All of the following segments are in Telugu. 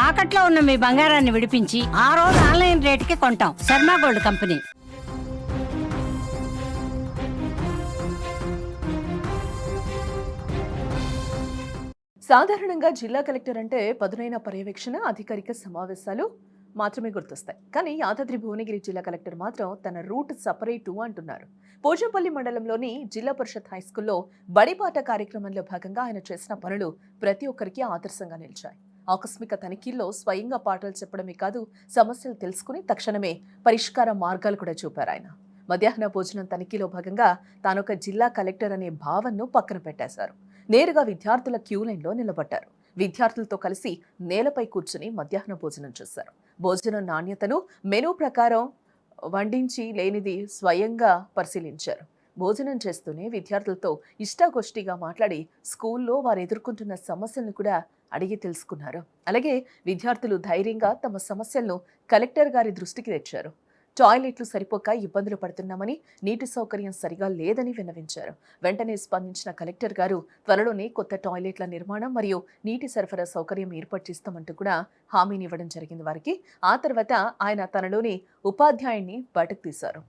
తాకట్లో ఉన్న మీ బంగారాన్ని విడిపించి ఆ రోజు ఆన్లైన్ రేటుకి కొంటాం. Sharma gold company. సాధారణంగా జిల్లా కలెక్టర్ అంటే పదునైన పర్యవేక్షణ, అధికారిక సమావేశాలు మాత్రమే గుర్తొస్తాయి. కానీ యాదాద్రి భువనగిరి జిల్లా కలెక్టర్ మాత్రం తన రూట్ సపరేటు అంటున్నారు. పోచంపల్లి మండలంలోని జిల్లా పరిషత్ హైస్కూల్లో బడిపాట కార్యక్రమంలో భాగంగా ఆయన చేసిన పనులు ప్రతి ఒక్కరికి ఆదర్శంగా నిలిచాయి. ఆకస్మిక తనిఖీల్లో స్వయంగా పాఠాలు చెప్పడమే కాదు, సమస్యలు తెలుసుకుని తక్షణమే పరిష్కార మార్గాలు కూడా చూపారు ఆయన. మధ్యాహ్న భోజనం తనిఖీలో భాగంగా తానొక జిల్లా కలెక్టర్ అనే భావనను పక్కన పెట్టేశారు. నేరుగా విద్యార్థుల క్యూ లైన్లో నిలబడ్డారు. విద్యార్థులతో కలిసి నేలపై కూర్చుని మధ్యాహ్న భోజనం చేశారు. భోజనం నాణ్యతను మెనూ ప్రకారం వండించి లేనిది స్వయంగా పరిశీలించారు. భోజనం చేస్తూనే విద్యార్థులతో ఇష్టాగోష్ఠిగా మాట్లాడి స్కూల్లో వారు ఎదుర్కొంటున్న సమస్యలను కూడా అడిగి తెలుసుకున్నారు. అలాగే విద్యార్థులు ధైర్యంగా తమ సమస్యలను కలెక్టర్ గారి దృష్టికి తెచ్చారు. టాయిలెట్లు సరిపోక ఇబ్బందులు పడుతున్నామని, నీటి సౌకర్యం సరిగా లేదని విన్నవించారు. వెంటనే స్పందించిన కలెక్టర్ గారు త్వరలోనే కొత్త టాయిలెట్ల నిర్మాణం మరియు నీటి సరఫరా సౌకర్యం ఏర్పాటు చేస్తామంటూ కూడా హామీనివ్వడం జరిగింది వారికి. ఆ తర్వాత ఆయన తనలోని ఉపాధ్యాయుడిని బయటకు తీశారు.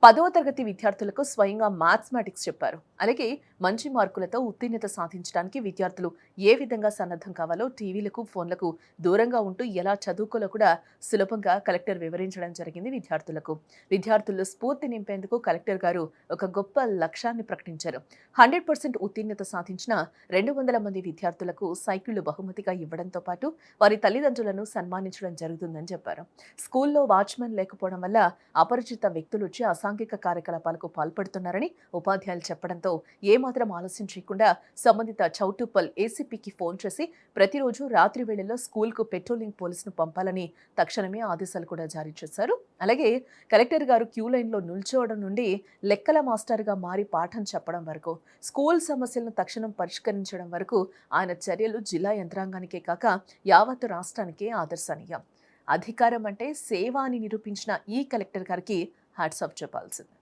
10వ తరగతి విద్యార్థులకు స్వయంగా మ్యాథమెటిక్స్ చెప్పారు. అలాగే మంచి మార్కులతో ఉత్తీర్ణత సాధించడానికి విద్యార్థులు ఏ విధంగా సన్నద్ధం కావాలో, టీవీలకు, ఫోన్లకు దూరంగా ఉంటూ ఎలా చదువుకోలో కూడా సులభంగా కలెక్టర్ వివరించడం జరిగింది విద్యార్థులకు. విద్యార్థుల్లో స్ఫూర్తి నింపేందుకు కలెక్టర్ గారు ఒక గొప్ప లక్ష్యాన్ని ప్రకటించారు. 100% ఉత్తీర్ణత సాధించిన 200 మంది విద్యార్థులకు సైకిళ్లు బహుమతిగా ఇవ్వడంతో పాటు వారి తల్లిదండ్రులను సన్మానించడం జరుగుతుందని చెప్పారు. స్కూల్లో వాచ్మెన్ లేకపోవడం వల్ల అపరిచిత వ్యక్తులు వచ్చి అసాంఘిక కార్యకలాపాలకు పాల్పడుతున్నారని ఉపాధ్యాయులు చెప్పడంతో ఏమాత్రం ఆలస్యం చేయకుండా సంబంధిత చౌటుప్పల్ ఏసీపీకి ఫోన్ చేసి ప్రతిరోజు రాత్రి వేళల్లో స్కూల్కు పెట్రోలింగ్ పోలీసును పంపాలని తక్షణమే ఆదేశాలు కూడా జారీ చేశారు. అలాగే కలెక్టర్ గారు క్యూ లైన్లో నిల్చోవడం నుండి లెక్కల మాస్టర్గా మారి పాఠం చెప్పడం వరకు, స్కూల్ సమస్యలను తక్షణం పరిష్కరించడం వరకు ఆయన చర్యలు జిల్లా యంత్రాంగానికే కాక యావత్ రాష్ట్రానికే ఆదర్శనీయం. అధికారం అంటే సేవ అని నిరూపించిన ఈ కలెక్టర్ గారికి హ్యాట్స్ ఆఫ్ చెప్పాల్సింది.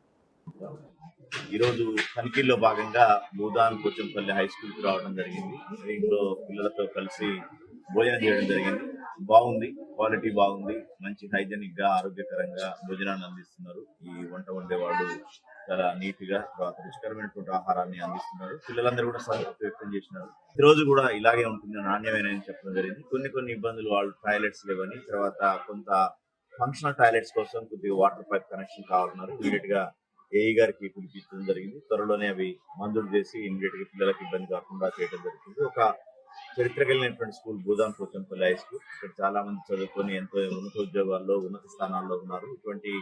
ఈరోజు తనిఖీల్లో భాగంగా భూదాన్ పోచంపల్లి హై స్కూల్కి రావడం జరిగింది. ఇంట్లో పిల్లలతో కలిసి భోజనం చేయడం జరిగింది. బాగుంది, క్వాలిటీ బాగుంది, మంచి హైజెనిక్ గా ఆరోగ్యకరంగా భోజనాన్ని అందిస్తున్నారు. ఈ వంట వండేవాళ్ళు చాలా నీట్ గా తర్వాత రుచికరమైనటువంటి ఆహారాన్ని అందిస్తున్నారు. పిల్లలందరూ కూడా సంతృప్తి వ్యక్తం చేసినారు. ఈ రోజు కూడా ఇలాగే ఉంటుంది, నాణ్యమైన చెప్పడం జరిగింది. కొన్ని ఇబ్బందులు, వాళ్ళు టాయిలెట్స్ లేవని, తర్వాత కొంత ఫంక్షనల్ టాయిలెట్స్ కోసం కొద్దిగా వాటర్ పైప్ కనెక్షన్ కావాలన్నారు. ఇమీడియట్ గా ఏఈ గారికి పిలిపించడం జరిగింది. త్వరలోనే అవి మంజూరు చేసి ఇమీడియట్ గా పిల్లలకు ఇబ్బంది కాకుండా చేయడం జరుగుతుంది. ఒక చరిత్ర కలిగినటువంటి school Bhoodan Pochampally high school. ఇక్కడ చాలా మంది చదువుకొని ఎంతో ఉన్నత ఉద్యోగాల్లో, ఉన్నత స్థానాల్లో ఉన్నారు. ఇటువంటి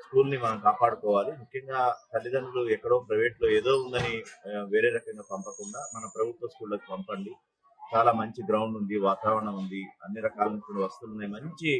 స్కూల్ ని మనం కాపాడుకోవాలి. ముఖ్యంగా తల్లిదండ్రులు ఎక్కడో ప్రైవేట్ లో ఏదో ఉందని వేరే రకంగా పంపకుండా మన ప్రభుత్వ స్కూళ్ళకి పంపండి. చాలా మంచి గ్రౌండ్ ఉంది, వాతావరణం ఉంది, అన్ని రకాలైనటువంటి వస్తువులు ఉన్నాయి, మంచి